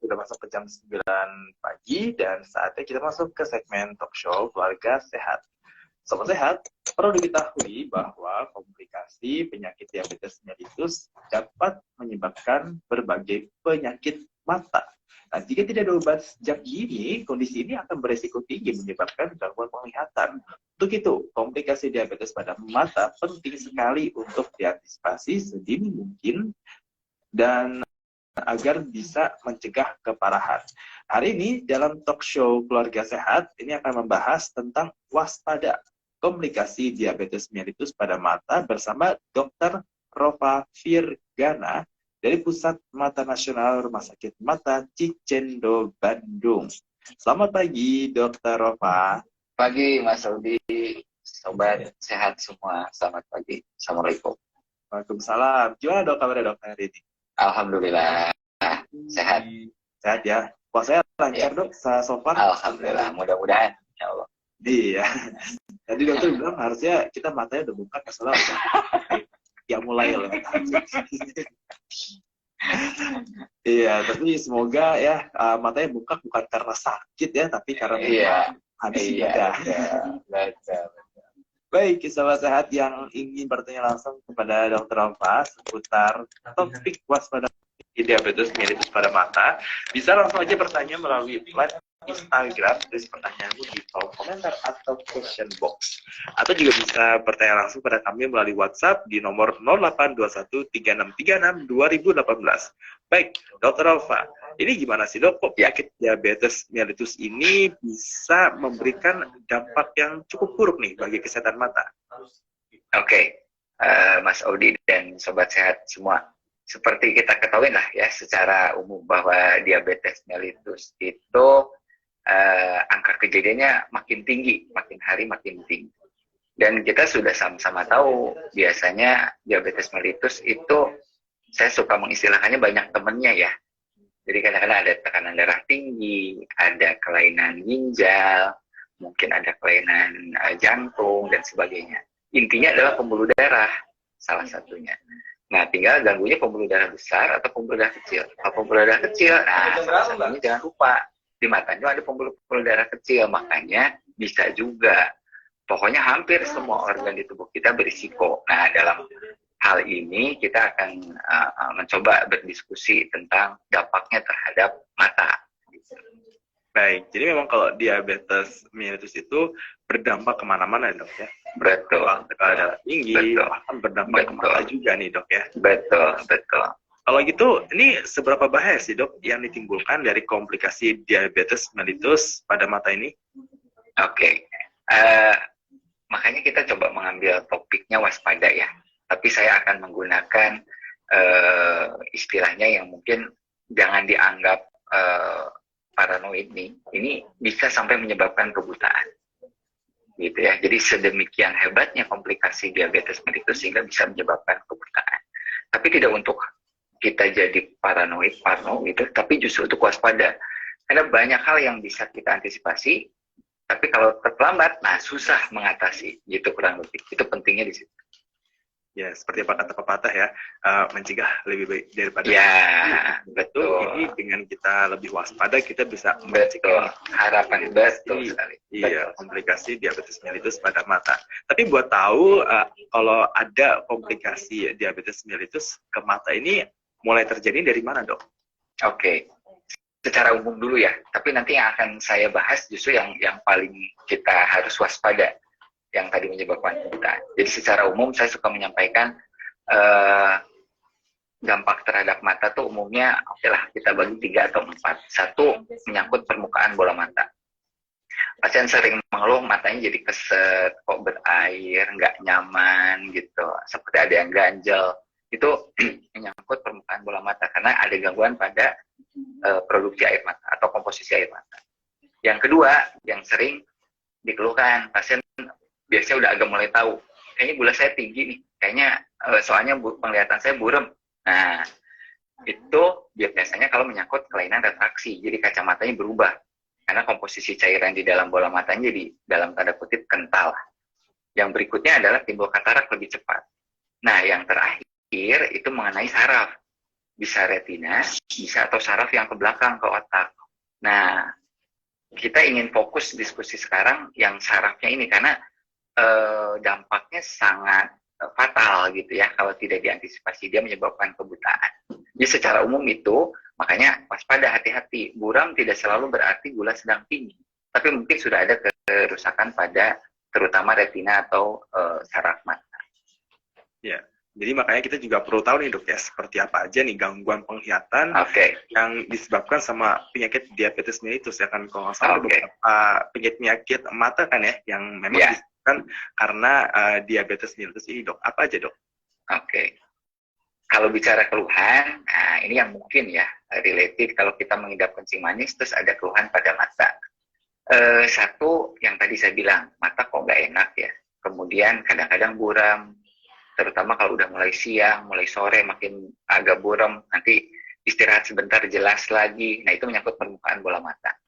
Sudah masuk ke jam 9 pagi dan saatnya kita masuk ke segmen talk show Keluarga Sehat. Sobat Sehat, perlu diketahui bahwa komplikasi penyakit diabetes mellitus dapat menyebabkan berbagai penyakit mata. Nah, jika tidak ada obat sejak dini, kondisi ini akan beresiko tinggi menyebabkan gangguan penglihatan. Untuk itu, komplikasi diabetes pada mata penting sekali untuk diantisipasi sedini mungkin dan agar bisa mencegah keparahan. Hari ini dalam talk show Keluarga Sehat, ini akan membahas tentang waspada komplikasi diabetes mellitus pada mata bersama Dr. Rova Virgana dari Pusat Mata Nasional Rumah Sakit Mata Cicendo, Bandung. Selamat pagi, Dr. Rova. Pagi, Mas Audi. Sobat sehat semua. Selamat pagi. Assalamualaikum. Waalaikumsalam. Gimana dok kabarnya dok hari ini? Alhamdulillah. Sehat. Sehat ya. Puasanya lancar dok, so far? Alhamdulillah. Mudah-mudahan. Ya Allah. Iya. Tadi dokter bilang harusnya kita matanya udah buka, masalah ya mulai loh. Iya, tapi semoga ya matanya buka bukan karena sakit ya, tapi karena habis ibadah. Baik, sahabat sehat yang ingin bertanya langsung kepada Dr. Rova seputar topik waspada diabetes mellitus pada mata, bisa langsung aja bertanya melalui live Instagram, tulis pertanyaanmu di kolom komentar atau question box. Atau juga bisa bertanya langsung pada kami melalui WhatsApp di nomor 082136362018. Baik, Dr. Rova, ini gimana sih dok, kok penyakit diabetes mellitus ini bisa memberikan dampak yang cukup buruk nih bagi kesehatan mata? Oke, Mas Audi dan Sobat Sehat semua. Seperti kita ketahui lah ya secara umum bahwa diabetes mellitus itu angka kejadiannya makin tinggi, makin hari makin tinggi. Dan kita sudah sama-sama tahu biasanya diabetes mellitus itu saya suka mengistilahkannya banyak temennya ya. Jadi kadang-kadang ada tekanan darah tinggi, ada kelainan ginjal, mungkin ada kelainan jantung dan sebagainya. Intinya adalah pembuluh darah salah satunya. Nah, tinggal ganggunya pembuluh darah besar atau pembuluh darah kecil. Kalau pembuluh darah kecil, nah salah satunya jangan lupa di matanya ada pembuluh darah kecil, makanya bisa juga. Pokoknya hampir semua organ di tubuh kita berisiko. Nah, dalam hal ini kita akan mencoba berdiskusi tentang dampaknya terhadap mata. Baik, jadi memang kalau diabetes mellitus itu berdampak kemana-mana dok ya? Betul. Tekanan darah tinggi, bahkan berdampak ke mata juga nih dok ya? Betul. Kalau gitu, ini seberapa bahaya sih dok yang ditimbulkan dari komplikasi diabetes mellitus pada mata ini? Oke. Makanya kita coba mengambil topiknya waspada ya. Tapi saya akan menggunakan istilahnya yang mungkin jangan dianggap paranoid nih. Ini bisa sampai menyebabkan kebutaan. Gitu ya. Jadi sedemikian hebatnya komplikasi diabetes mellitus sehingga bisa menyebabkan kebutaan. Tapi tidak untuk kita jadi parno gitu, tapi justru untuk waspada. Karena banyak hal yang bisa kita antisipasi, tapi kalau terlambat, nah susah mengatasi. Gitu kurang lebih. Itu pentingnya di situ. Ya, seperti apa kata pepatah ya, mencegah lebih baik daripada betul. Ini dengan kita lebih waspada, kita bisa mencegah harapan betul sekali. Iya, komplikasi diabetes mellitus pada mata. Tapi buat tahu kalau ada komplikasi diabetes mellitus ke mata ini mulai terjadi dari mana dok? Oke. Secara umum dulu ya, tapi nanti yang akan saya bahas justru yang paling kita harus waspada, yang tadi menyebabkan kebutaan. Jadi secara umum saya suka menyampaikan dampak terhadap mata tuh umumnya, kita bagi 3 atau 4. 1, menyangkut permukaan bola mata. Pasien sering mengeluh matanya jadi keset, kok berair, nggak nyaman gitu, seperti ada yang ganjel. Itu menyangkut permukaan bola mata karena ada gangguan pada produksi air mata atau komposisi air mata. Yang kedua, yang sering dikeluhkan pasien biasanya udah agak mulai tahu, kayaknya gula saya tinggi nih, kayaknya soalnya penglihatan saya buram. Nah, itu biasanya kalau menyangkut kelainan refraksi, jadi kacamatanya berubah. Karena komposisi cairan di dalam bola matanya jadi dalam tanda kutip kental. Yang berikutnya adalah timbul katarak lebih cepat. Nah, yang terakhir itu mengenai saraf. bisa retina, bisa atau saraf yang ke belakang ke otak. Nah, kita ingin fokus diskusi sekarang yang sarafnya ini karena dampaknya sangat fatal gitu ya kalau tidak diantisipasi, dia menyebabkan kebutaan. Jadi secara umum itu makanya waspada, hati-hati. Buram tidak selalu berarti gula sedang tinggi, tapi mungkin sudah ada kerusakan pada terutama retina atau saraf mata. Ya, jadi makanya kita juga perlu tahu nih dok ya, seperti apa aja nih gangguan penglihatan yang disebabkan sama penyakit diabetes mellitus ya kan. Kalau nggak salah ada beberapa penyakit mata kan ya, yang memang disebabkan karena diabetes mellitus ini dok. Apa aja dok? Kalau bicara keluhan, nah ini yang mungkin ya related kalau kita mengidap kencing manis, terus ada keluhan pada mata. Satu yang tadi saya bilang, mata kok nggak enak ya. Kemudian kadang-kadang buram, terutama kalau udah mulai siang, mulai sore makin agak buram, nanti istirahat sebentar jelas lagi. Nah itu menyangkut permukaan bola mata.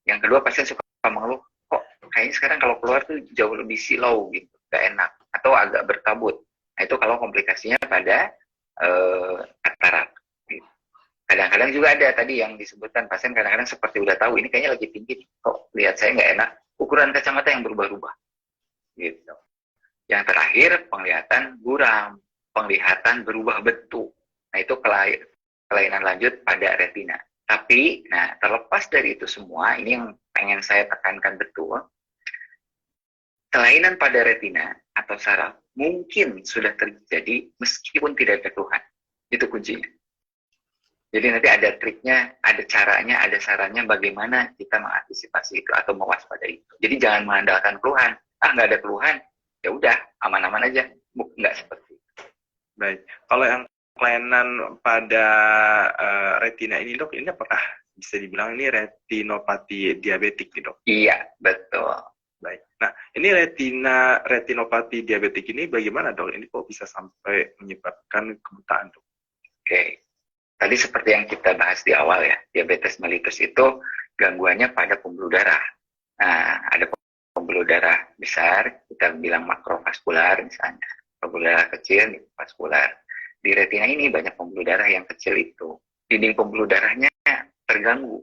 Yang kedua, pasien suka mengeluh, kok kayaknya sekarang kalau keluar tuh jauh lebih silau gitu, nggak enak, atau agak berkabut. Nah itu kalau komplikasinya pada katarak. Kadang-kadang juga ada tadi yang disebutkan, pasien kadang-kadang seperti udah tahu ini kayaknya lagi tinggi, kok lihat saya nggak enak, ukuran kacamata yang berubah-ubah gitu. Yang terakhir, penglihatan buram, penglihatan berubah bentuk. Nah, itu kelainan lanjut pada retina. Tapi, nah, terlepas dari itu semua, ini yang pengen saya tekankan betul, kelainan pada retina atau saraf mungkin sudah terjadi meskipun tidak ada keluhan. Itu kuncinya. Jadi nanti ada triknya, ada caranya, ada sarannya bagaimana kita mengantisipasi itu atau mewaspadai itu. Jadi jangan mengandalkan keluhan. Nggak ada keluhan, ya udah aman-aman aja, nggak seperti itu. Baik, kalau yang kelainan pada retina ini dok, ini apakah bisa dibilang ini retinopati diabetik nih dok? Iya, betul. Baik, nah ini retinopati diabetik ini bagaimana dok? Ini kok bisa sampai menyebabkan kebutaan dok? Tadi seperti yang kita bahas di awal ya, diabetes mellitus itu gangguannya pada pembuluh darah. Nah, ada pembuluh darah besar, kita bilang makrovaskular misalnya, pembuluh darah kecil, vaskular. Di retina ini banyak pembuluh darah yang kecil itu. Dinding pembuluh darahnya terganggu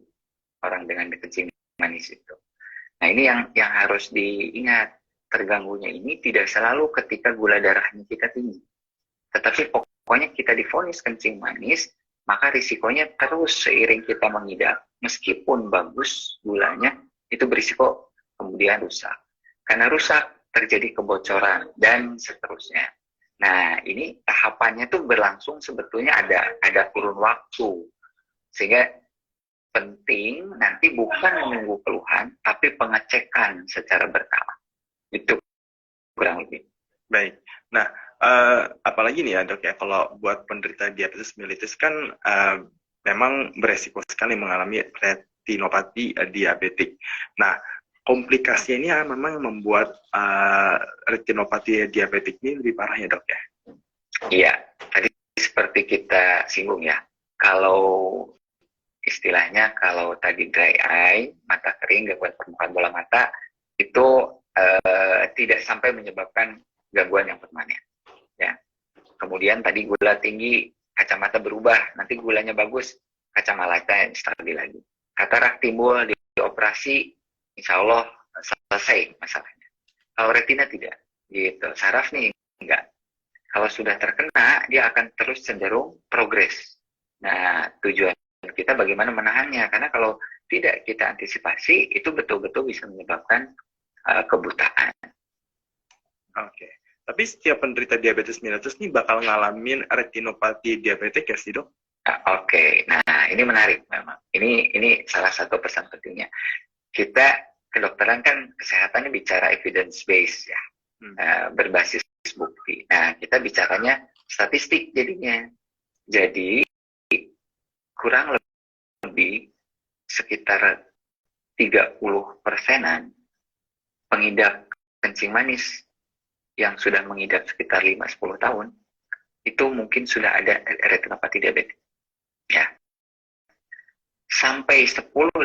orang dengan kencing manis itu. Nah ini yang harus diingat, terganggunya ini tidak selalu ketika gula darahnya kita tinggi. Tetapi pokoknya kita divonis kencing manis, maka risikonya terus seiring kita mengidap, meskipun bagus gulanya, itu berisiko kemudian rusak. Karena rusak, terjadi kebocoran, dan seterusnya. Nah, ini tahapannya tuh berlangsung sebetulnya ada kurun waktu. Sehingga penting nanti bukan menunggu keluhan, tapi pengecekan secara berkala. Itu kurang lebih. Baik. Nah, apalagi nih ya dok ya, kalau buat penderita diabetes mellitus kan memang beresiko sekali mengalami retinopati diabetik. Nah, komplikasinya ini memang membuat retinopati diabetik ini lebih parah ya dok ya? Iya, tadi seperti kita singgung ya, kalau istilahnya kalau tadi dry eye, mata kering, gangguan permukaan bola mata, itu tidak sampai menyebabkan gangguan yang permanen. Ya. Kemudian tadi gula tinggi, kacamata berubah, nanti gulanya bagus, kacamata stabil lagi. Katarak timbul di operasi, insya Allah selesai masalahnya. Kalau retina tidak, gitu. Saraf nih enggak. Kalau sudah terkena, dia akan terus cenderung progres. Nah, tujuan kita bagaimana menahannya, karena kalau tidak kita antisipasi, itu betul-betul bisa menyebabkan kebutaan. Oke. Tapi setiap penderita diabetes mellitus ini bakal ngalamin retinopati diabetik ya sih dok? Oke. Nah ini menarik memang. Ini salah satu pesan pentingnya. Kita kedokteran kan kesehatannya bicara evidence base ya, berbasis bukti. Nah kita bicaranya statistik jadinya. Jadi kurang lebih sekitar 30%-an pengidap kencing manis yang sudah mengidap sekitar 5-10 tahun, itu mungkin sudah ada retinopati diabetes. Ya. Sampai 10-15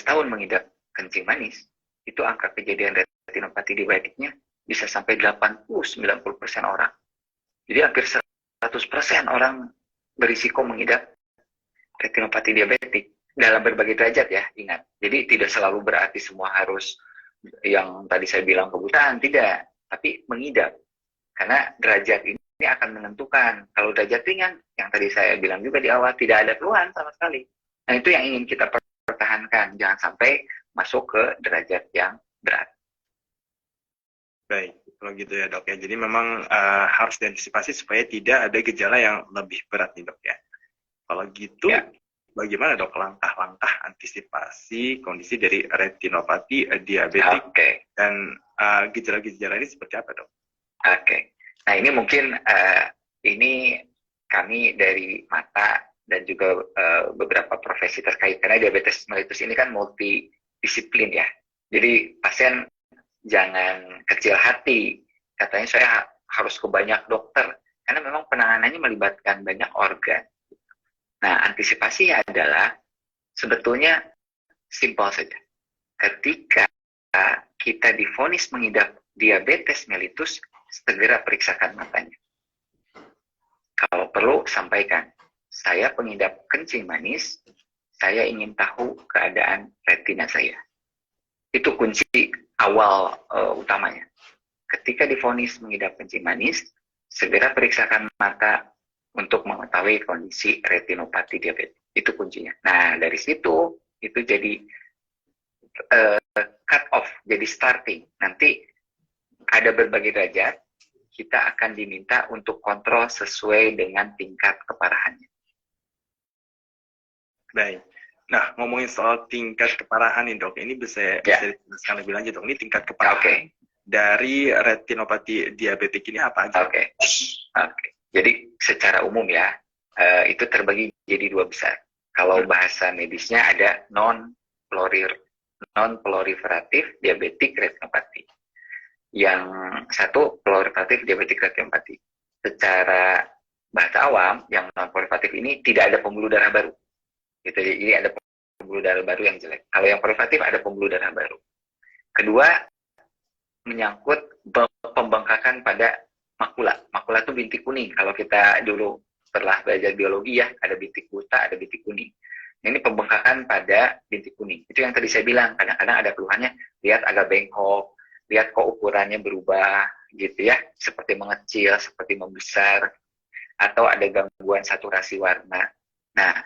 tahun mengidap kencing manis, itu angka kejadian retinopati diabetiknya bisa sampai 80-90% orang. Jadi hampir 100% orang berisiko mengidap retinopati diabetik dalam berbagai derajat ya, ingat. Jadi tidak selalu berarti semua harus yang tadi saya bilang kebutaan, tidak. Tapi mengidap. Karena derajat ini akan menentukan. Kalau derajat ringan, yang tadi saya bilang juga di awal, tidak ada keluhan sama sekali. Nah itu yang ingin kita pertahankan. Jangan sampai masuk ke derajat yang berat. Baik, kalau gitu ya dok ya. Jadi memang harus diantisipasi supaya tidak ada gejala yang lebih berat nih dok ya. Kalau gitu, Ya. bagaimana dok langkah-langkah antisipasi kondisi dari retinopati diabetik dan gejala-gejala ini seperti apa dok? Oke. Nah ini mungkin ini kami dari mata dan juga beberapa profesi terkait, karena diabetes mellitus ini kan multidisiplin ya. Jadi pasien jangan kecil hati, katanya saya harus ke banyak dokter, karena memang penanganannya melibatkan banyak organ. Nah, antisipasi adalah sebetulnya simpel saja. Ketika kita divonis mengidap diabetes mellitus, segera periksakan matanya. Kalau perlu, sampaikan, saya pengidap kencing manis, saya ingin tahu keadaan retina saya. Itu kunci awal utamanya. Ketika divonis mengidap kencing manis, segera periksakan mata untuk mengetahui kondisi retinopati diabetes. Itu kuncinya. Nah, dari situ, itu jadi cut off, jadi starting. Nanti ada berbagai derajat, kita akan diminta untuk kontrol sesuai dengan tingkat keparahannya. Baik. Nah, ngomongin soal tingkat keparahan nih dok, ini bisa dijelaskan lebih lanjut dok. Ini tingkat keparahan dari retinopati diabetik ini apa aja? Oke. Jadi secara umum ya, itu terbagi jadi dua besar. Kalau bahasa medisnya ada non-proliferatif diabetik retinopati. Yang satu proliferatif diabetik retinopati. Secara bahasa awam, yang non-proliferatif ini tidak ada pembuluh darah baru. Gitu, jadi ada pembuluh darah baru yang jelek. Kalau yang proliferatif ada pembuluh darah baru. Kedua, menyangkut pembengkakan pada makula. Makula itu bintik kuning. Kalau kita dulu setelah belajar biologi ya, ada bintik buta, ada bintik kuning. Ini pembengkakan pada bintik kuning. Itu yang tadi saya bilang, kadang-kadang ada keluhannya, lihat agak bengkok, lihat kok ukurannya berubah, gitu ya, seperti mengecil, seperti membesar, atau ada gangguan saturasi warna. Nah,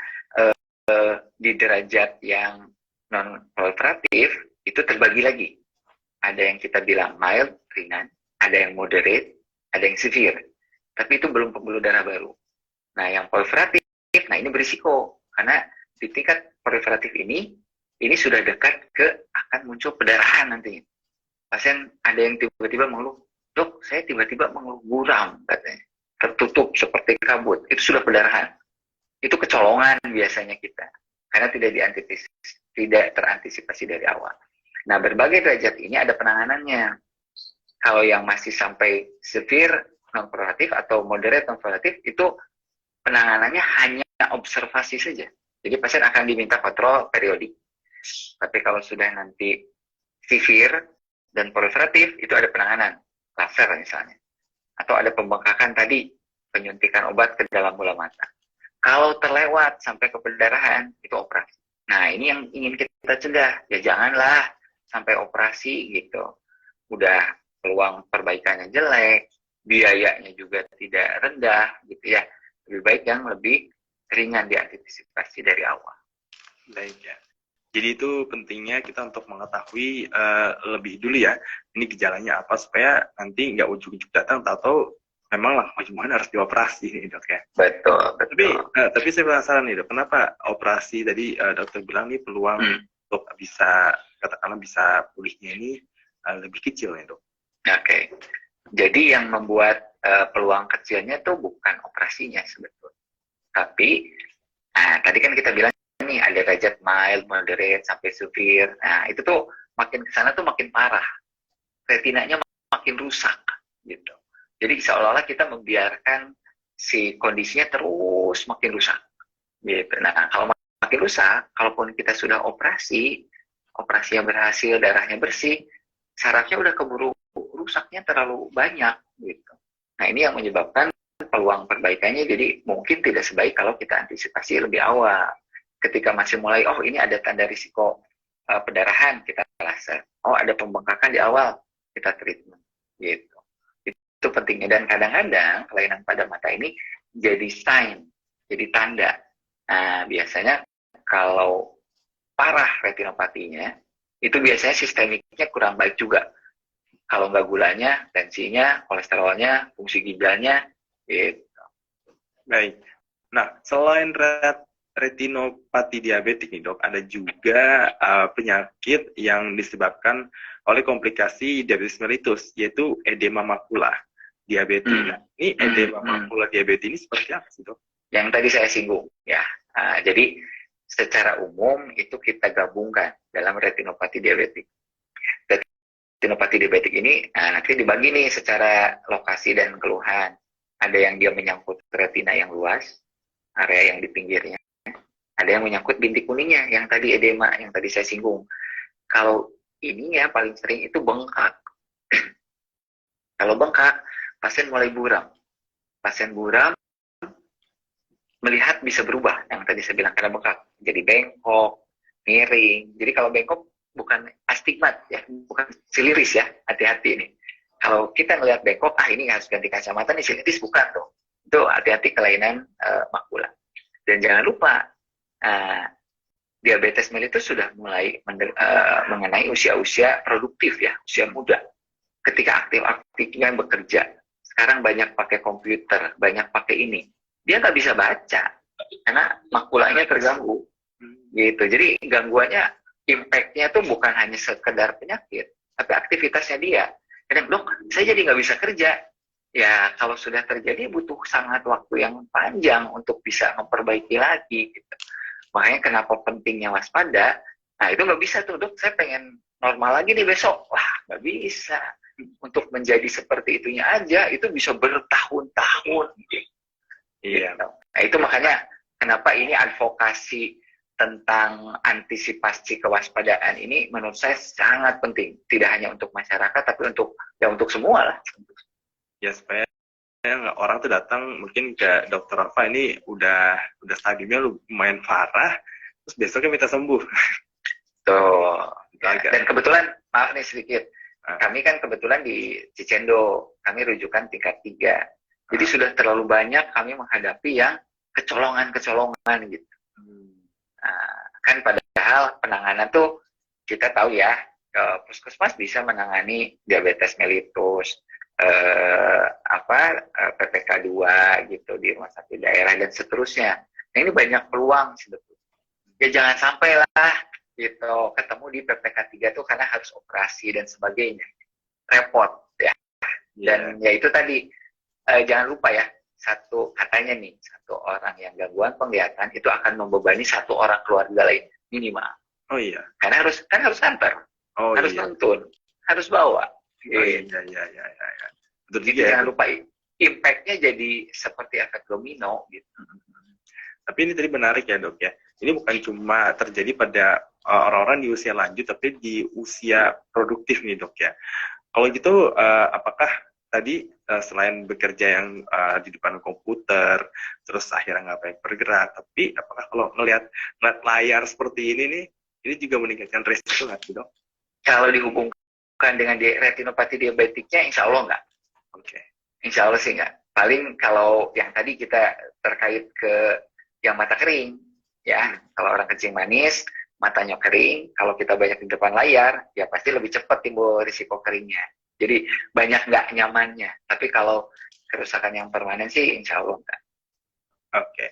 di derajat yang non-proliferatif, itu terbagi lagi. Ada yang kita bilang mild, ringan, ada yang moderate, ada yang severe. Tapi itu belum pembuluh darah baru. Nah, yang proliferatif, nah ini berisiko. Karena di tingkat proliferatif ini sudah dekat ke akan muncul perdarahan nantinya. Pasien ada yang tiba-tiba mengeluh, dok, saya tiba-tiba mengeluh buram, katanya. Tertutup seperti kabut. Itu sudah perdarahan. Itu kecolongan biasanya kita. Karena tidak terantisipasi dari awal. Nah, berbagai derajat ini ada penanganannya. Kalau yang masih sampai severe non-proliferatif atau moderate non-proliferatif, itu penanganannya hanya observasi saja. Jadi pasien akan diminta kontrol periodik. Tapi kalau sudah nanti severe dan proliferatif, itu ada penanganan. Laser misalnya. Atau ada pembengkakan tadi, penyuntikan obat ke dalam bola mata. Kalau terlewat sampai ke perdarahan, itu operasi. Nah, ini yang ingin kita cegah. Ya janganlah sampai operasi gitu. Udah peluang perbaikannya jelek, biayanya juga tidak rendah gitu ya. Lebih baik yang lebih ringan diantisipasi dari awal. Baik ya. Jadi itu pentingnya kita untuk mengetahui lebih dulu ya, ini gejalanya apa supaya nanti nggak ujuk-ujuk datang atau memang lah ujung-ujungnya harus dioperasi nih dok ya. Betul. Tapi saya penasaran nih dok, kenapa operasi tadi dokter bilang nih peluang untuk bisa katakanlah bisa pulihnya ini lebih kecil nih dok. Oke. Jadi yang membuat peluang kecilnya tuh bukan operasinya sebetulnya. Tapi, tadi kan kita bilang nih ada derajat mild, moderate, sampai severe. Nah, itu tuh makin kesana tuh makin parah. Retinanya makin rusak gitu. Jadi seolah-olah kita membiarkan si kondisinya terus makin rusak. Gitu. Nah, kalau makin rusak, kalaupun kita sudah operasinya berhasil, darahnya bersih, sarafnya udah keburu rusaknya terlalu banyak gitu. Nah, ini yang menyebabkan peluang perbaikannya jadi mungkin tidak sebaik kalau kita antisipasi lebih awal. Ketika masih mulai, oh ini ada tanda risiko pendarahan, kita laser. Oh ada pembengkakan di awal, kita treatment. Gitu. Itu pentingnya. Dan kadang-kadang kelainan pada mata ini jadi sign, jadi tanda. Nah, biasanya kalau parah retinopatinya, itu biasanya sistemiknya kurang baik juga. Kalau nggak gulanya, tensinya, kolesterolnya, fungsi ginjalnya, gitu. Baik. Nah, selain retinopati diabetik nih dok, ada juga penyakit yang disebabkan oleh komplikasi diabetes mellitus, yaitu edema makula diabetes. Nah, ini edema makula diabetes ini seperti apa sih dok? Yang tadi saya singgung, ya. Jadi secara umum itu kita gabungkan dalam retinopati diabetik. Retinopati diabetik ini nanti dibagi nih secara lokasi dan keluhan. Ada yang dia menyangkut retina yang luas, area yang di pinggirnya. Ada yang menyangkut bintik kuningnya, yang tadi edema, yang tadi saya singgung. Kalau ini ya paling sering itu bengkak. Kalau bengkak, pasien mulai buram. Pasien buram, melihat bisa berubah, yang tadi saya bilang karena bengkak. Jadi bengkok, miring. Jadi kalau bengkok bukan astigmat, ya, bukan siliris ya, hati-hati nih. Kalau kita melihat bengkok, ini harus ganti kacamata nih, siliris bukan tuh. Itu hati-hati kelainan makula. Dan jangan lupa, diabetes mellitus sudah mulai mengenai usia-usia produktif ya, usia muda. Ketika aktif-aktifnya bekerja, sekarang banyak pakai komputer, banyak pakai ini. Dia nggak bisa baca, karena makulanya terganggu. Gitu. Jadi gangguannya, impact-nya tuh bukan hanya sekedar penyakit, tapi aktivitasnya dia. Kadang, dok, saya jadi nggak bisa kerja. Ya, kalau sudah terjadi butuh sangat waktu yang panjang untuk bisa memperbaiki lagi. Gitu. Makanya kenapa pentingnya waspada. Nah, itu nggak bisa tuh, dok, saya pengen normal lagi nih besok. Wah, nggak bisa. Untuk menjadi seperti itunya aja, itu bisa bertahun-tahun. Gitu. Iya. Nah, itu makanya kenapa ini advokasi tentang antisipasi kewaspadaan ini menurut saya sangat penting. Tidak hanya untuk masyarakat, tapi untuk semua lah. Ya, supaya orang tuh datang mungkin ke dokter Rafa ini udah stadiumnya lumayan parah, terus besoknya minta sembuh. Tuh. Dan kebetulan, maaf nih sedikit, kami kan kebetulan di Cicendo, kami rujukan tingkat 3. Jadi sudah terlalu banyak kami menghadapi yang kecolongan-kecolongan gitu. Kan padahal penanganan tuh kita tahu ya, puskesmas bisa menangani diabetes mellitus, PPK 2 gitu di rumah sakit daerah dan seterusnya. Nah, ini banyak peluang sebetulnya. Ya jangan sampai lah gitu ketemu di PPK 3 tuh karena harus operasi dan sebagainya. Repot ya. Dan ya itu tadi jangan lupa ya, satu orang yang gangguan penglihatan itu akan membebani satu orang keluarga lain minimal. Oh iya. Karena harus antar, harus nuntun, harus bawa. Iya. Betul juga. Jangan lupa impact-nya jadi seperti efek domino gitu. Tapi ini tadi menarik ya dok ya. Ini bukan cuma terjadi pada orang-orang di usia lanjut, tapi di usia produktif nih dok ya. Kalau gitu, apakah tadi selain bekerja yang di depan komputer, terus akhirnya nggak baik bergerak, tapi apakah kalau ngelihat layar seperti ini nih, ini juga meningkatkan resiko nggak sih dok? Kalau dihubungkan dengan retinopati diabetiknya, insya Allah nggak. Oke. Insya Allah sih nggak. Paling kalau yang tadi kita terkait ke yang mata kering, ya, kalau orang kencing manis, matanya kering, kalau kita banyak di depan layar, ya pasti lebih cepat timbul risiko keringnya. Jadi banyak nggak nyamannya. Tapi kalau kerusakan yang permanen sih insya Allah nggak. Oke.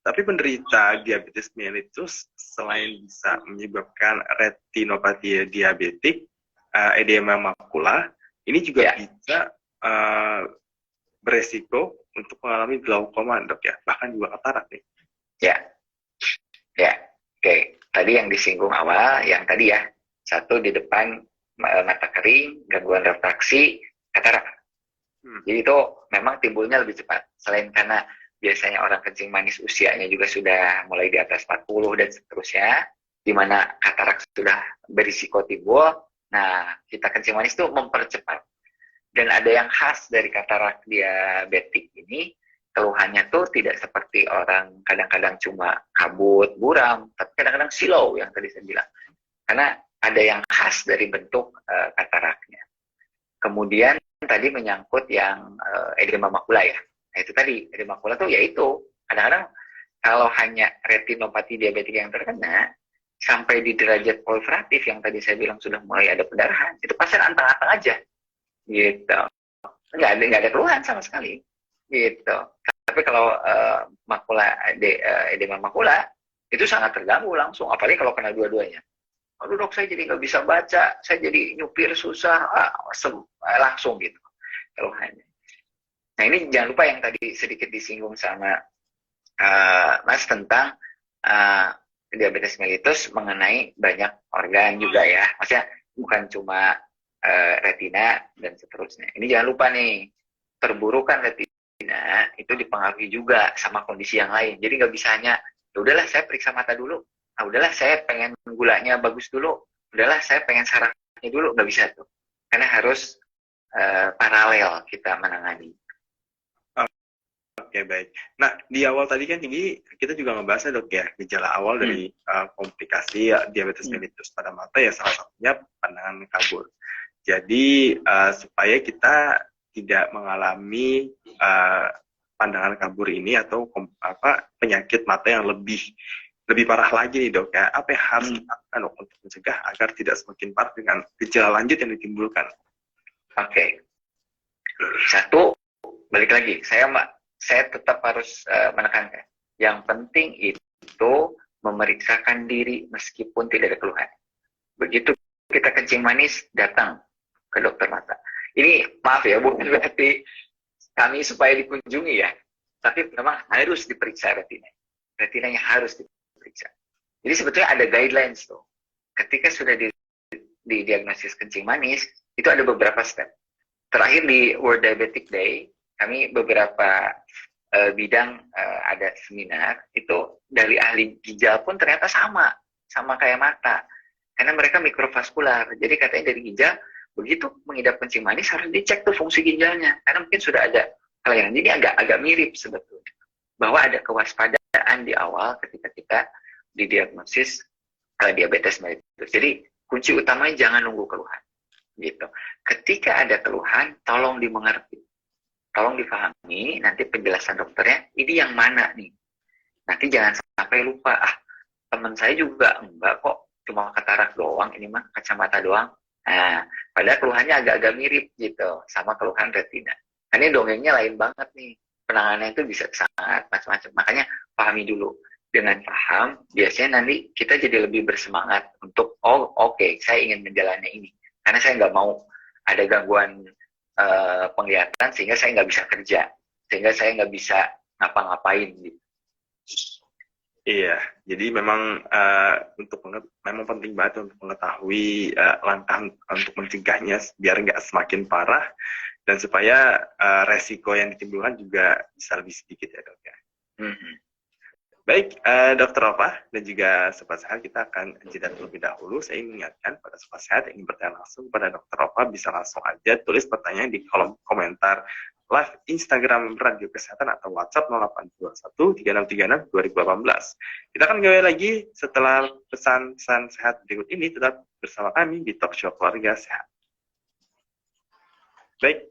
Tapi penderita diabetes mellitus selain bisa menyebabkan retinopati diabetik, edema makula, ini juga bisa beresiko untuk mengalami glaukoma dok ya, bahkan juga katarak nih. Ya. Oke. Tadi yang disinggung awal, yang tadi ya, satu di depan mata kering, gangguan refraksi, katarak. Jadi itu memang timbulnya lebih cepat. Selain karena biasanya orang kencing manis usianya juga sudah mulai di atas 40 dan seterusnya, di mana katarak sudah berisiko timbul. Nah, kita kencing manis itu mempercepat. Dan ada yang khas dari katarak diabetik ini, keluhannya tuh tidak seperti orang kadang-kadang cuma kabut, buram, tapi kadang-kadang silau yang tadi saya bilang. Karena ada yang khas dari bentuk kataraknya. Kemudian tadi menyangkut yang edema makula ya. Nah itu tadi, edema makula tuh yaitu kadang-kadang kalau hanya retinopati diabetik yang terkena, sampai di derajat proliferatif yang tadi saya bilang sudah mulai ada pendarahan, itu pasien anteng-anteng aja, gitu. Nggak ada keluhan sama sekali, gitu. Tapi kalau edema makula, itu sangat terganggu langsung, apalagi kalau kena dua-duanya. Aduh dok, saya jadi nggak bisa baca, saya jadi nyupir susah, langsung gitu keluhannya. Nah ini jangan lupa yang tadi sedikit disinggung sama Mas tentang diabetes mellitus mengenai banyak organ juga ya. Maksudnya bukan cuma retina dan seterusnya. Ini jangan lupa nih, perburukan retina itu dipengaruhi juga sama kondisi yang lain. Jadi nggak bisa hanya, ya udahlah saya periksa mata dulu, nah udahlah saya pengen gulanya bagus dulu, udahlah saya pengen sarafnya dulu, nggak bisa tuh. Karena harus paralel kita menangani. Oke, baik. Nah, di awal tadi kan ini kita juga ngebahas ya dok ya, gejala awal dari komplikasi diabetes mellitus pada mata ya salah satunya pandangan kabur. Jadi supaya kita tidak mengalami pandangan kabur ini atau penyakit mata yang lebih parah lagi nih dok ya, apa yang harus dilakukan untuk mencegah agar tidak semakin parah dengan gejala lanjut yang ditimbulkan? Oke. Satu, balik lagi, saya tetap harus menekankan. Yang penting itu memeriksakan diri meskipun tidak ada keluhan. Begitu kita kencing manis, datang ke dokter mata. Ini maaf ya, bukan berarti kami supaya dikunjungi ya. Tapi memang harus diperiksa retina. Retinanya harus diperiksa. Jadi sebetulnya ada guidelines tuh. Ketika sudah didiagnosis kencing manis, itu ada beberapa step. Terakhir di World Diabetic Day, kami beberapa bidang ada seminar, itu dari ahli ginjal pun ternyata sama kayak mata. Karena mereka mikrovaskular, jadi katanya dari ginjal, begitu mengidap kencing manis harus dicek tuh fungsi ginjalnya, karena mungkin sudah ada kelainan. Jadi agak mirip sebetulnya, bahwa ada kewaspadaan di awal ketika kita didiagnosis diabetes mellitus. Jadi kunci utamanya jangan nunggu keluhan. Gitu. Ketika ada keluhan, tolong dimengerti. Tolong dipahami, nanti penjelasan dokternya, ini yang mana nih? Nanti jangan sampai lupa, teman saya juga enggak kok, cuma katarak doang, ini mah kacamata doang. Nah, padahal keluhannya agak-agak mirip gitu, sama keluhan retina. Karena dongengnya lain banget nih, penanganannya itu bisa sangat macam-macam. Makanya pahami dulu. Dengan paham, biasanya nanti kita jadi lebih bersemangat untuk, oke, saya ingin menjalani ini. Karena saya nggak mau ada gangguan penglihatan sehingga saya nggak bisa kerja, sehingga saya nggak bisa ngapa-ngapain gitu. Iya, jadi memang memang penting banget untuk mengetahui langkah untuk mencegahnya biar nggak semakin parah dan supaya resiko yang ditimbulkan juga bisa lebih sedikit ya dok ya. Baik, Dokter Rova dan juga Sobat Sehat, kita akan jeda terlebih dahulu. Saya mengingatkan pada Sobat Sehat yang ingin bertanya langsung kepada Dokter Rova, bisa langsung aja tulis pertanyaan di kolom komentar live Instagram Radio Kesehatan atau WhatsApp 0821 3636 2018. Kita akan kembali lagi setelah pesan-pesan sehat berikut ini. Tetap bersama kami di Talk Show Keluarga Sehat. Baik.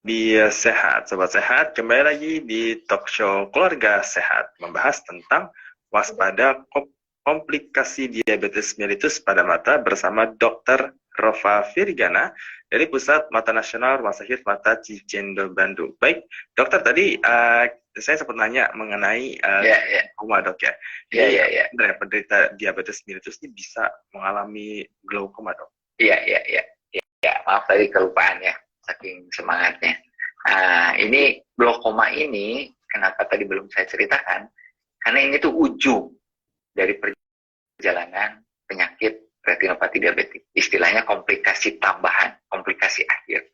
Sehat, Sobat Sehat, kembali lagi di talk show Keluarga Sehat, membahas tentang waspada komplikasi diabetes mellitus pada mata bersama Dr. Rova Virgana dari Pusat Mata Nasional Rumah Sakit Mata Cijendo Bandung. Baik, dokter, tadi saya sempat nanya mengenai glaukoma, dok ya. Jadi penderita diabetes mellitus ini bisa mengalami glaukoma, dok? Iya. Maaf tadi kelupaan ya, saking semangatnya. Ini glaukoma ini, kenapa tadi belum saya ceritakan? Karena ini tuh ujung dari perjalanan penyakit retinopati diabetik. Istilahnya komplikasi tambahan, komplikasi akhir.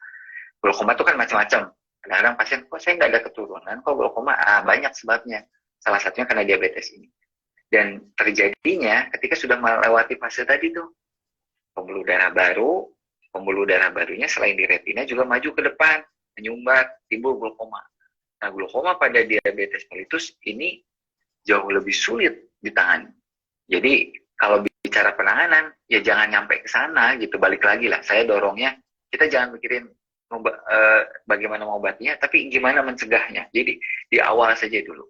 Glaukoma itu kan macam-macam. Kadang-kadang pasien, kok saya nggak ada keturunan, kok glaukoma? Banyak sebabnya. Salah satunya karena diabetes ini. Dan terjadinya ketika sudah melewati fase tadi tuh, pembuluh darah barunya selain di retina juga maju ke depan, menyumbat, timbul glaukoma. Nah, glaukoma pada diabetes mellitus ini jauh lebih sulit ditangani. Jadi kalau bicara penanganan, ya jangan nyampe ke sana gitu, balik lagi lah. Saya dorongnya, kita jangan mikirin bagaimana mengobatinya, tapi gimana mencegahnya. Jadi di awal saja dulu.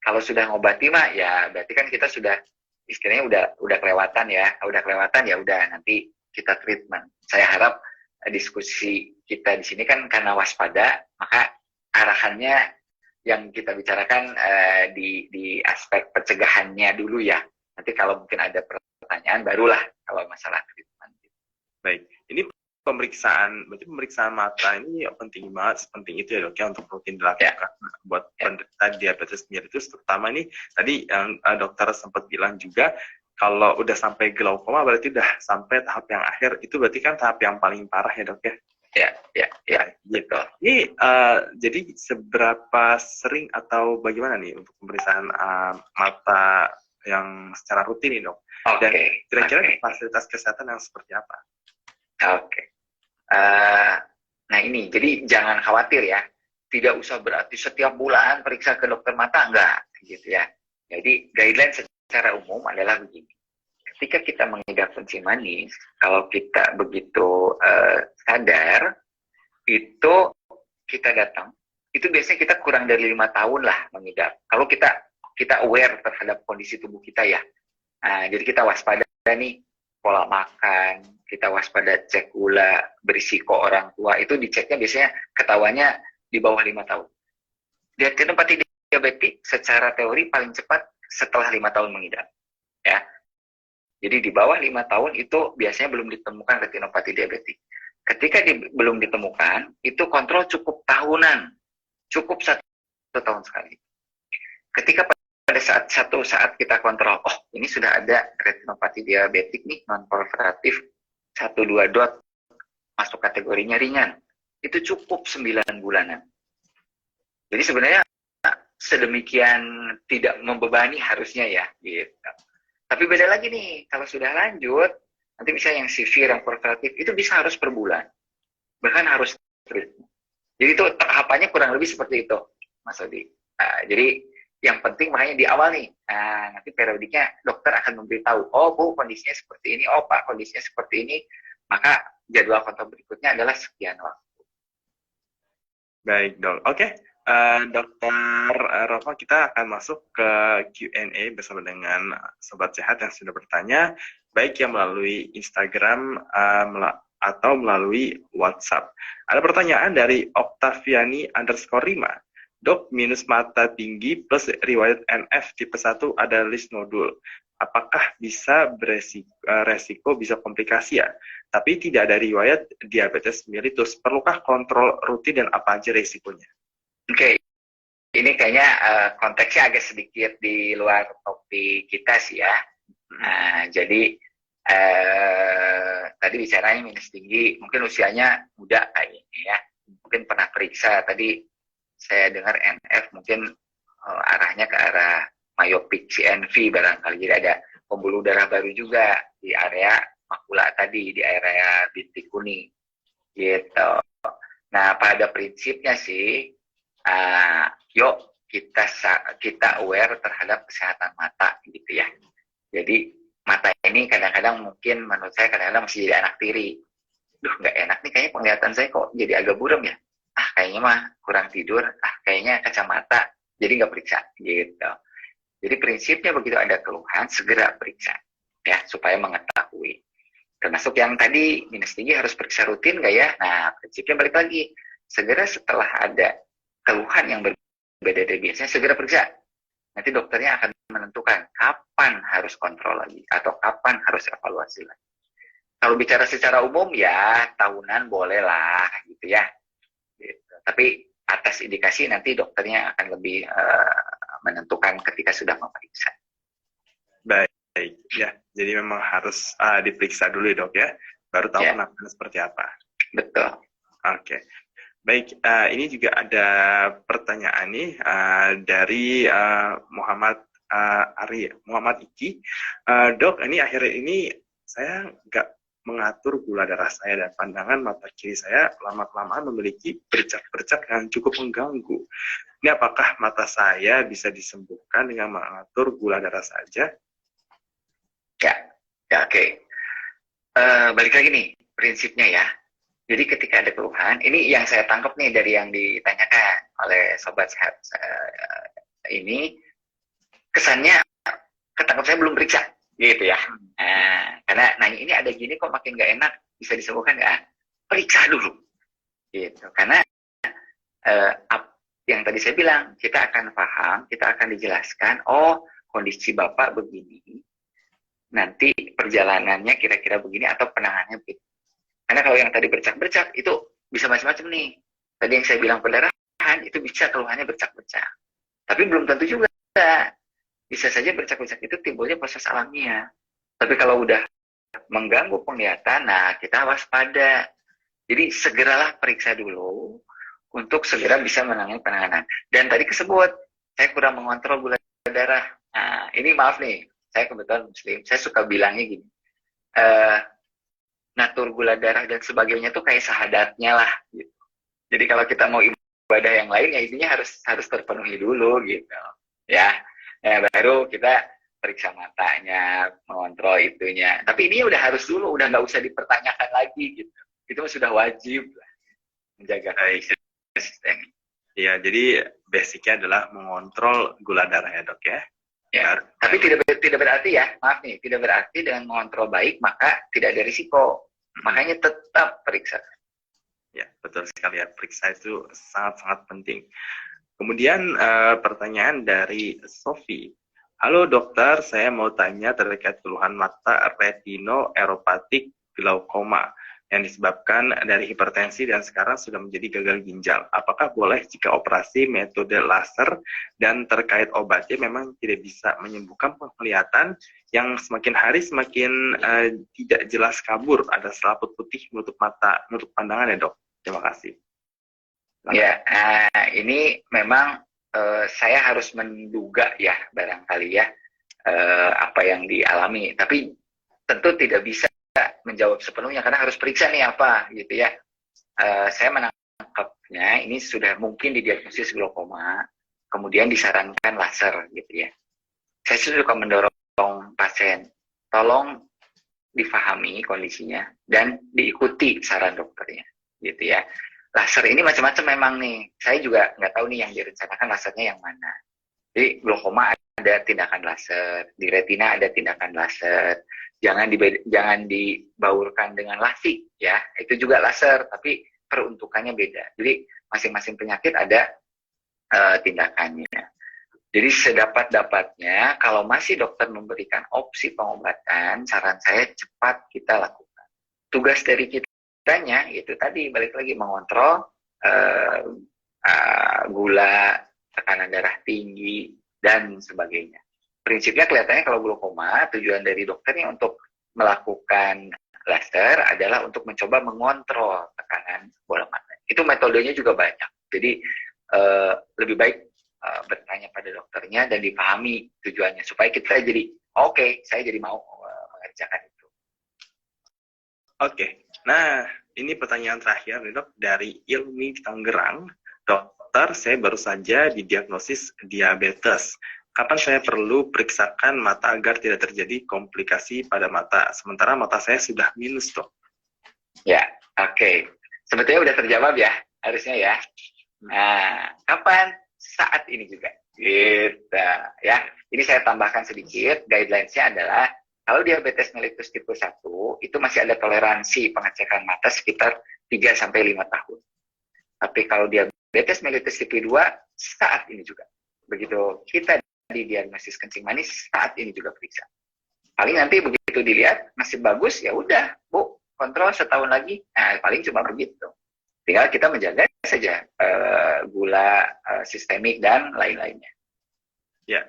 Kalau sudah ngobati mah, ya berarti kan kita sudah istilahnya udah kelewatan ya. Udah kelewatan ya udah nanti kita treatment. Saya harap diskusi kita di sini kan karena waspada, maka arahannya yang kita bicarakan di aspek pencegahannya dulu ya. Nanti kalau mungkin ada pertanyaan barulah kalau masalah treatment. Baik, ini pemeriksaan mata ini penting banget, sepenting itu ya dok ya untuk rutin dilakukan buat penderita diabetes mellitus, terutama ini tadi yang dokter sempat bilang juga kalau udah sampai glaukoma berarti udah sampai tahap yang akhir, itu berarti kan tahap yang paling parah ya dok ya? Ya, gitu. Ini jadi seberapa sering atau bagaimana nih untuk pemeriksaan mata yang secara rutin nih dok? Dan kira-kira fasilitas kesehatan yang seperti apa? Nah ini, jadi jangan khawatir ya. Tidak usah berarti setiap bulan periksa ke dokter mata, enggak gitu ya. Jadi guideline secara umum adalah begini. Ketika kita mengidap kencing manis, kalau kita begitu sadar, itu kita datang, itu biasanya kita kurang dari 5 tahun lah mengidap. Kalau kita aware terhadap kondisi tubuh kita ya. Nah, jadi kita waspada nih, pola makan, kita waspada cek gula, berisiko orang tua, itu diceknya biasanya ketawanya di bawah 5 tahun. Retinopati diabetik secara teori paling cepat setelah 5 tahun mengidap. Ya. Jadi di bawah 5 tahun itu biasanya belum ditemukan retinopati diabetik. Ketika belum ditemukan, itu kontrol cukup tahunan. Cukup 1 tahun sekali. Ketika pada satu saat kita kontrol, ini sudah ada retinopati diabetik nih, non-proliferatif, 1-2 dot, masuk kategorinya ringan. Itu cukup 9 bulanan. Jadi sebenarnya sedemikian tidak membebani harusnya ya. Gitu. Tapi beda lagi nih, kalau sudah lanjut, nanti misalnya yang severe, yang proliferatif, itu bisa harus per bulan. Bahkan harus treatment. Jadi itu tahapannya kurang lebih seperti itu, Mas Odi. Jadi yang penting makanya di awal nih, nanti periodiknya dokter akan memberitahu, Bu kondisinya seperti ini, Pak kondisinya seperti ini, maka jadwal kontrol berikutnya adalah sekian waktu. Baik dok, oke. Dokter Rova, kita akan masuk ke Q&A bersama dengan Sobat Sehat yang sudah bertanya, baik yang melalui Instagram atau melalui WhatsApp. Ada pertanyaan dari Oktaviani_5. Dok, minus mata tinggi plus riwayat NF tipe 1 ada list nodul. Apakah bisa resiko bisa komplikasi ya? Tapi tidak ada riwayat diabetes mellitus. Perlukah kontrol rutin dan apa aja resikonya? Oke. Ini kayaknya konteksnya agak sedikit di luar topik kita sih ya. Jadi tadi bicaranya minus tinggi, mungkin usianya muda kayak ini ya. Mungkin pernah periksa tadi. Saya dengar NF mungkin arahnya ke arah myopik CNV barangkali. Jadi ada pembuluh darah baru juga di area makula tadi, di area bintik kuning. Gitu. Nah, pada prinsipnya sih, yuk kita aware terhadap kesehatan mata gitu ya. Jadi mata ini kadang-kadang mungkin menurut saya kadang-kadang masih jadi anak tiri. Duh, nggak enak nih kayaknya penglihatan saya kok jadi agak buram ya. kayaknya mah kurang tidur, kayaknya kacamata, jadi nggak periksa gitu. Jadi prinsipnya begitu ada keluhan segera periksa ya supaya mengetahui. Termasuk yang tadi minus tinggi harus periksa rutin nggak ya? Nah prinsipnya balik lagi, segera setelah ada keluhan yang berbeda dari biasanya segera periksa. Nanti dokternya akan menentukan kapan harus kontrol lagi atau kapan harus evaluasi lagi. Kalau bicara secara umum ya tahunan boleh lah gitu ya. Gitu. Tapi atas indikasi nanti dokternya akan lebih menentukan ketika sudah memeriksa. Baik, ya. Jadi memang harus diperiksa dulu ya, Dok ya. Baru tahu penanganan seperti apa. Betul. Oke. Baik, ini juga ada pertanyaan nih dari Muhammad Muhammad Iki. Dok, ini akhir ini saya nggak mengatur gula darah saya dan pandangan mata kiri saya lama-kelamaan memiliki bercak-bercak yang cukup mengganggu. Ini apakah mata saya bisa disembuhkan dengan mengatur gula darah saja? Ya, oke. Balik lagi nih, prinsipnya ya. Jadi ketika ada keluhan, ini yang saya tangkap nih dari yang ditanyakan oleh Sobat Sehat ini, kesannya ketangkap saya belum periksa, gitu ya. Karena nanya ini ada gini kok makin nggak enak, bisa disembuhkan nggak? Periksa dulu, gitu. Karena yang tadi saya bilang, kita akan paham, kita akan dijelaskan, oh kondisi Bapak begini, nanti perjalanannya kira-kira begini atau penanganannya begini. Karena kalau yang tadi bercak-bercak itu bisa macam-macam nih. Tadi yang saya bilang pendarahan itu bisa keluhannya bercak-bercak. Tapi belum tentu juga. Bisa saja bercak-bercak itu timbulnya proses alamiah. Tapi kalau udah mengganggu penglihatan, nah kita waspada. Jadi segeralah periksa dulu untuk segera bisa menangani penanganan. Dan tadi kesebut, saya kurang mengontrol gula darah. Nah, ini maaf nih, saya kebetulan Muslim, saya suka bilangnya gini. Ngatur gula darah dan sebagainya tuh kayak sahadatnya lah gitu. Jadi kalau kita mau ibadah yang lain ya intinya harus terpenuhi dulu gitu. Ya. Baru kita periksa matanya, mengontrol itunya. Tapi ini udah harus dulu, udah nggak usah dipertanyakan lagi gitu. Itu sudah wajib lah menjaga sistem. Iya, jadi basicnya adalah mengontrol gula darah ya, Dok ya. Ya, tapi tidak berarti ya, maaf nih, tidak berarti dengan mengontrol baik maka tidak ada risiko. Makanya tetap periksa. Ya, betul sekali ya, periksa itu sangat-sangat penting. Kemudian pertanyaan dari Sofi. Halo dokter, saya mau tanya terkait keluhan mata retinoeropatik glaukoma yang disebabkan dari hipertensi dan sekarang sudah menjadi gagal ginjal. Apakah boleh jika operasi metode laser dan terkait obatnya memang tidak bisa menyembuhkan penglihatan yang semakin hari semakin tidak jelas kabur, ada selaput putih menutup mata, menutup pandangan ya dok? Terima kasih. Ya, ini memang saya harus menduga ya barangkali ya apa yang dialami, tapi tentu tidak bisa menjawab sepenuhnya karena harus periksa nih apa gitu ya. Saya menangkapnya ini sudah mungkin didiagnosis glaukoma, kemudian disarankan laser gitu ya. Saya suka mendorong pasien, tolong difahami kondisinya dan diikuti saran dokternya gitu ya. Laser ini macam-macam memang nih. Saya juga nggak tahu nih yang direncanakan lasernya yang mana. Jadi glaukoma ada tindakan laser, di retina ada tindakan laser. Jangan dibaurkan dengan lasik ya, itu juga laser tapi peruntukannya beda. Jadi masing-masing penyakit ada tindakannya. Jadi sedapat-dapatnya kalau masih dokter memberikan opsi pengobatan, saran saya cepat kita lakukan. Tugas dari kitanya itu tadi balik lagi mengontrol gula, tekanan darah tinggi dan sebagainya. Prinsipnya kelihatannya kalau glaukoma, tujuan dari dokternya untuk melakukan laser adalah untuk mencoba mengontrol tekanan bola mata. Itu metodenya juga banyak. Jadi lebih baik bertanya pada dokternya dan dipahami tujuannya. Supaya kita jadi, oke, saya jadi mau mengerjakan itu. Oke, nah ini pertanyaan terakhir nih dok, dari Ilmi Tangerang. Dokter, saya baru saja didiagnosis diabetes. Kapan saya perlu periksakan mata agar tidak terjadi komplikasi pada mata? Sementara mata saya sudah minus, dok. Ya, oke. Sebetulnya udah terjawab ya. harusnya ya. Nah, kapan? Saat ini juga. Gitu ya. Ini saya tambahkan sedikit, guidelines-nya adalah kalau diabetes mellitus tipe 1 itu masih ada toleransi pengecekan mata sekitar 3 sampai 5 tahun. Tapi kalau diabetes mellitus tipe 2 saat ini juga. Begitu kita didiagnosis kencing manis, saat ini juga periksa. Paling nanti begitu dilihat masih bagus, ya udah, Bu, kontrol setahun lagi. Nah, paling cuma begitu. Tinggal kita menjaga saja gula sistemik dan lain-lainnya. Ya,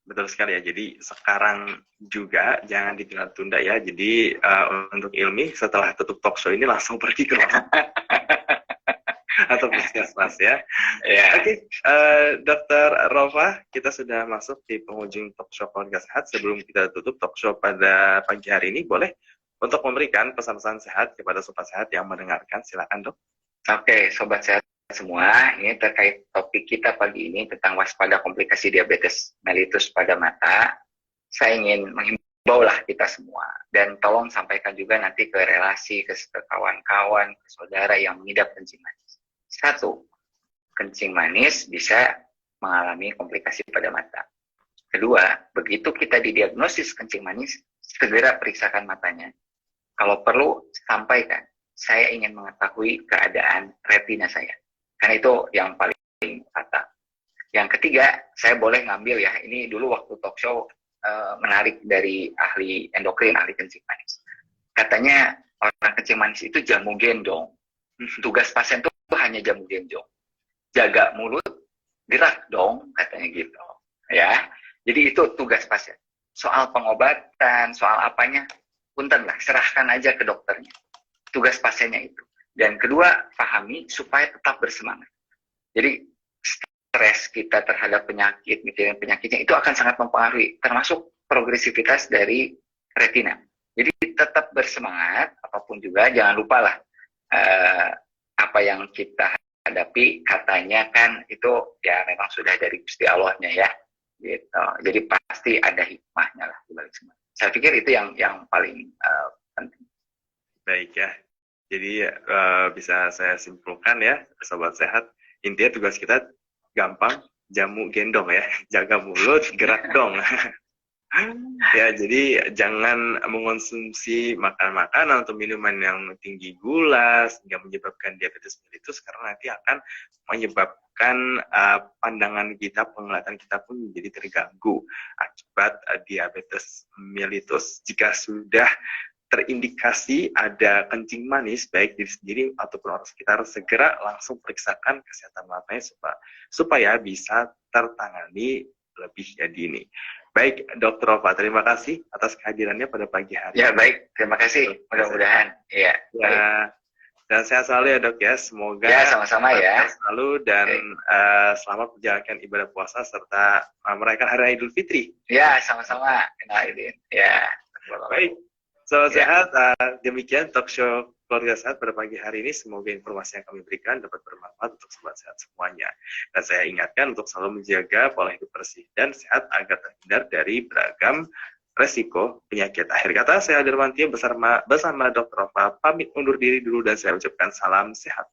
betul sekali ya. Jadi sekarang juga jangan ditunda-tunda ya. Jadi untuk Ilmi setelah tutup talk show ini langsung pergi ke atau puskesmas ya. Yeah. Oke, Dokter Rova, kita sudah masuk di penghujung talk show Keluarga Sehat. Sebelum kita tutup talk show pada pagi hari ini, boleh untuk memberikan pesan-pesan sehat kepada sobat sehat yang mendengarkan, silakan Dok. Oke, sobat sehat semua, ini terkait topik kita pagi ini tentang waspada komplikasi diabetes mellitus pada mata. Saya ingin menghimbau lah kita semua, dan tolong sampaikan juga nanti ke relasi, ke kawan-kawan, ke saudara yang mengidap kencing manis. 1, kencing manis bisa mengalami komplikasi pada mata. 2, begitu kita didiagnosis kencing manis, segera periksakan matanya. Kalau perlu, sampaikan, saya ingin mengetahui keadaan retina saya. Karena itu yang paling fatal. Yang ketiga, saya boleh ngambil ya, ini dulu waktu talk show menarik dari ahli endokrin, ahli kencing manis. Katanya orang kencing manis itu jamu gendong. Tugas pasien itu hanya jamu gendong. Jaga mulut, gerak dong, katanya gitu. Ya, jadi itu tugas pasien. Soal pengobatan, soal apanya, punten lah, serahkan aja ke dokternya. Tugas pasiennya itu. Dan kedua, pahami supaya tetap bersemangat. Jadi stres kita terhadap penyakit, mikirin penyakitnya itu akan sangat mempengaruhi, termasuk progresivitas dari retina. Jadi tetap bersemangat, apapun juga, jangan lupa lah apa yang kita hadapi, katanya kan itu ya memang sudah dari Gusti Allahnya ya. Gitu. Jadi pasti ada hikmahnya lah di balik semua. Saya pikir itu yang paling penting. Baik ya. Jadi bisa saya simpulkan ya, sobat sehat, intinya tugas kita gampang, jamu gendong ya, jaga mulut, gerak dong. Ya, jadi jangan mengonsumsi makanan atau minuman yang tinggi gula sehingga menyebabkan diabetes mellitus, karena nanti akan menyebabkan pandangan kita, penglihatan kita pun menjadi terganggu akibat diabetes mellitus. Jika sudah terindikasi ada kencing manis, baik diri sendiri ataupun orang sekitar, segera langsung periksakan kesehatan matanya supaya bisa tertangani lebih dini. Baik, Dr. Rova, terima kasih atas kehadirannya pada pagi hari. Ya, baik. Terima kasih. Mudah-mudahan. Iya. Ya, dan sehat selalu ya, Dok ya. Semoga ya, sama-sama ya. Selalu dan selamat menjalankan ibadah puasa serta merayakan Hari Raya Idul Fitri. Ya, sama-sama. Kenalin. Ya. Baik. Sahabat sehat, demikian talk show Keluarga Sehat pada pagi hari ini. Semoga informasi yang kami berikan dapat bermanfaat untuk sobat sehat semuanya. Dan saya ingatkan untuk selalu menjaga pola hidup bersih dan sehat agar terhindar dari beragam resiko penyakit. Akhir kata, saya Dirwantia bersama Dr. Rova pamit undur diri dulu dan saya ucapkan salam sehat.